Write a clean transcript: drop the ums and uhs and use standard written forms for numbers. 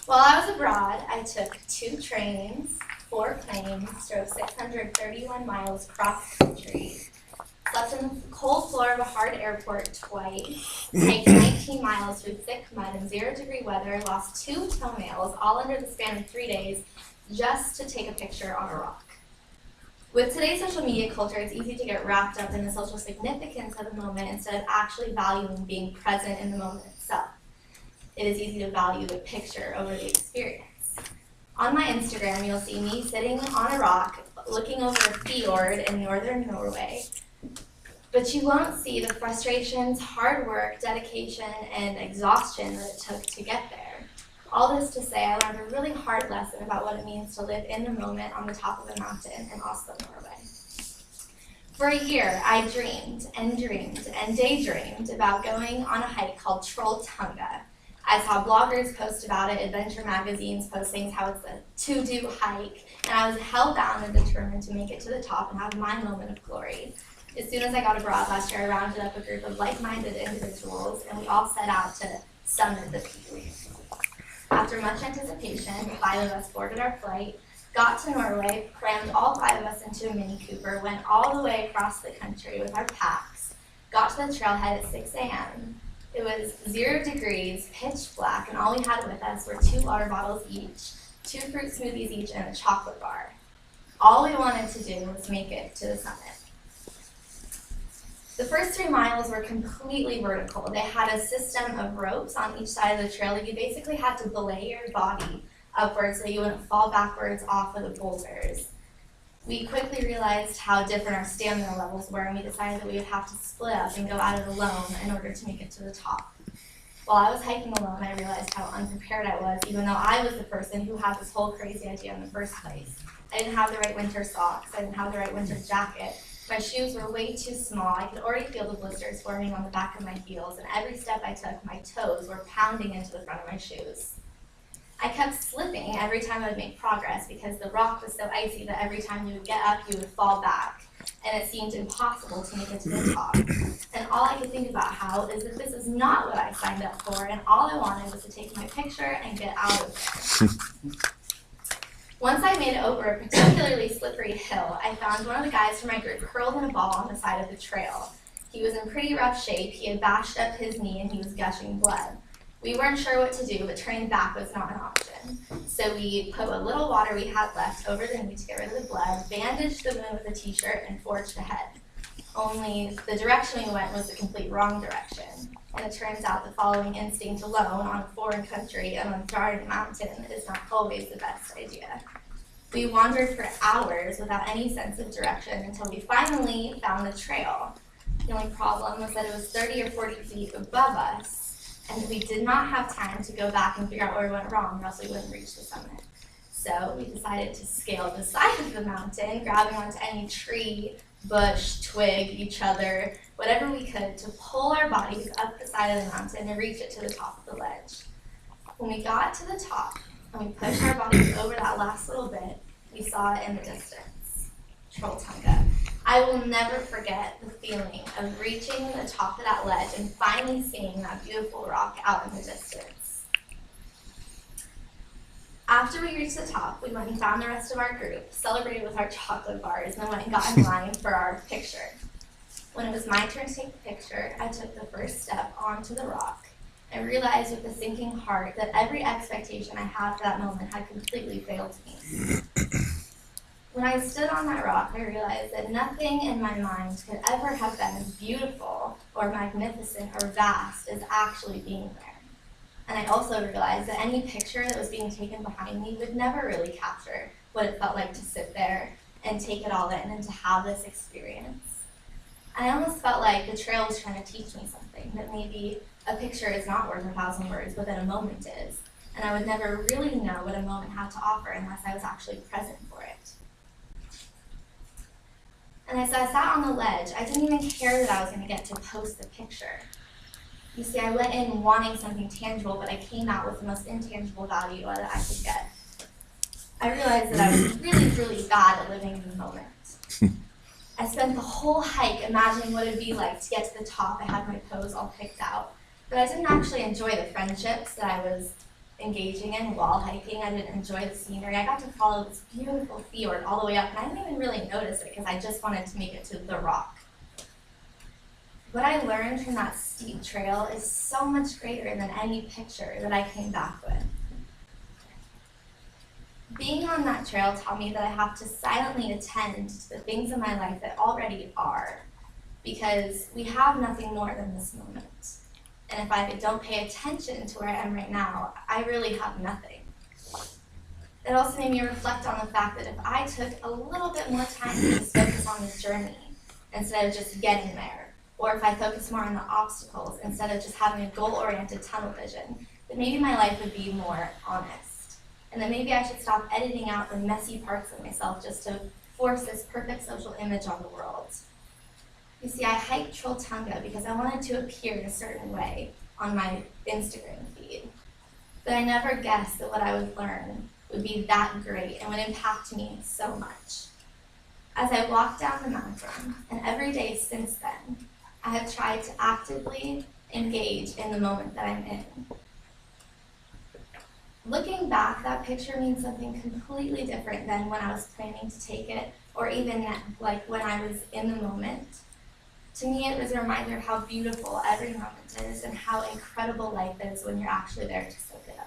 While I was abroad, I took 2 trains, 4 planes, drove 631 miles cross country, slept on the cold floor of a hard airport twice, hiked 19 miles through thick mud and 0-degree weather, lost 2 toenails, all under the span of 3 days, just to take a picture on a rock. With today's social media culture, it's easy to get wrapped up in the social significance of the moment instead of actually valuing being present in the moment itself. It is easy to value the picture over the experience. On my Instagram, you'll see me sitting on a rock, looking over a fjord in northern Norway. But you won't see the frustrations, hard work, dedication, and exhaustion that it took to get there. All this to say, I learned a really hard lesson about what it means to live in the moment on the top of a mountain in Oslo, Norway. For a year, I dreamed and daydreamed about going on a hike called Trolltunga. I saw bloggers post about it, adventure magazines posting how it's a to-do hike, and I was hell-bound and determined to make it to the top and have my moment of glory. As soon as I got abroad last year, I rounded up a group of like-minded individuals, and we all set out to summit the peak. After much anticipation, the 5 of us boarded our flight, got to Norway, crammed all 5 of us into a Mini Cooper, went all the way across the country with our packs, got to the trailhead at 6 a.m. It was 0 degrees, pitch black, and all we had with us were 2 water bottles each, 2 fruit smoothies each, and a chocolate bar. All we wanted to do was make it to the summit. The first 3 miles were completely vertical. They had a system of ropes on each side of the trail that you basically had to belay your body upwards so you wouldn't fall backwards off of the boulders. We quickly realized how different our stamina levels were, and we decided that we would have to split up and go at it alone in order to make it to the top. While I was hiking alone, I realized how unprepared I was, even though I was the person who had this whole crazy idea in the first place. I didn't have the right winter socks. I didn't have the right winter jacket. My shoes were way too small. I could already feel the blisters forming on the back of my heels, and every step I took, my toes were pounding into the front of my shoes. I kept slipping every time I would make progress because the rock was so icy that every time you would get up, you would fall back, and it seemed impossible to make it to the top. And all I could think about is that this is not what I signed up for, and all I wanted was to take my picture and get out of there. Once I made it over a particularly slippery hill, I found one of the guys from my group curled in a ball on the side of the trail. He was in pretty rough shape. He had bashed up his knee and he was gushing blood. We weren't sure what to do, but turning back was not an option. So we put what little water we had left over the knee to get rid of the blood, bandaged the wound with a t-shirt, and forged ahead. Only the direction we went was the complete wrong direction. And it turns out that following instinct alone on a foreign country and on a dark mountain is not always the best idea. We wandered for hours without any sense of direction until we finally found the trail. The only problem was that it was 30 or 40 feet above us, and we did not have time to go back and figure out where we went wrong, or else we wouldn't reach the summit. So we decided to scale the side of the mountain, grabbing onto any tree, bush, twig, each other, whatever we could to pull our bodies up the side of the mountain and reach it to the top of the ledge. When we got to the top and we pushed our bodies over that last little bit, we saw it in the distance, Trolltunga. I will never forget the feeling of reaching the top of that ledge and finally seeing that beautiful rock out in the distance. After we reached the top, we went and found the rest of our group, celebrated with our chocolate bars, and then went and got in line for our picture. When it was my turn to take the picture, I took the first step onto the rock and realized with a sinking heart that every expectation I had for that moment had completely failed me. When I stood on that rock, I realized that nothing in my mind could ever have been as beautiful or magnificent or vast as actually being there. And I also realized that any picture that was being taken behind me would never really capture what it felt like to sit there and take it all in and to have this experience. I almost felt like the trail was trying to teach me something, that maybe a picture is not worth 1,000 words, but that a moment is. And I would never really know what a moment had to offer unless I was actually present for it. And as I sat on the ledge, I didn't even care that I was going to get to post the picture. You see, I went in wanting something tangible, but I came out with the most intangible value that I could get. I realized that I was really, really bad at living in the moment. I spent the whole hike imagining what it would be like to get to the top. I had my pose all picked out. But I didn't actually enjoy the friendships that I was engaging in wall hiking. I didn't enjoy the scenery. I got to follow this beautiful fjord all the way up, and I didn't even really notice it because I just wanted to make it to the rock. What I learned from that steep trail is so much greater than any picture that I came back with. Being on that trail taught me that I have to silently attend to the things in my life that already are, because we have nothing more than this moment. And if I don't pay attention to where I am right now, I really have nothing. It also made me reflect on the fact that if I took a little bit more time to just focus on the journey instead of just getting there, or if I focus more on the obstacles instead of just having a goal-oriented tunnel vision, then maybe my life would be more honest. And then maybe I should stop editing out the messy parts of myself just to force this perfect social image on the world. You see, I hiked Trolltunga because I wanted to appear a certain way on my Instagram feed. But I never guessed that what I would learn would be that great and would impact me so much. As I walked down the mountain, and every day since then, I have tried to actively engage in the moment that I'm in. Looking back, that picture means something completely different than when I was planning to take it, or even like when I was in the moment. To me, it was a reminder of how beautiful every moment is and how incredible life is when you're actually there to soak it up.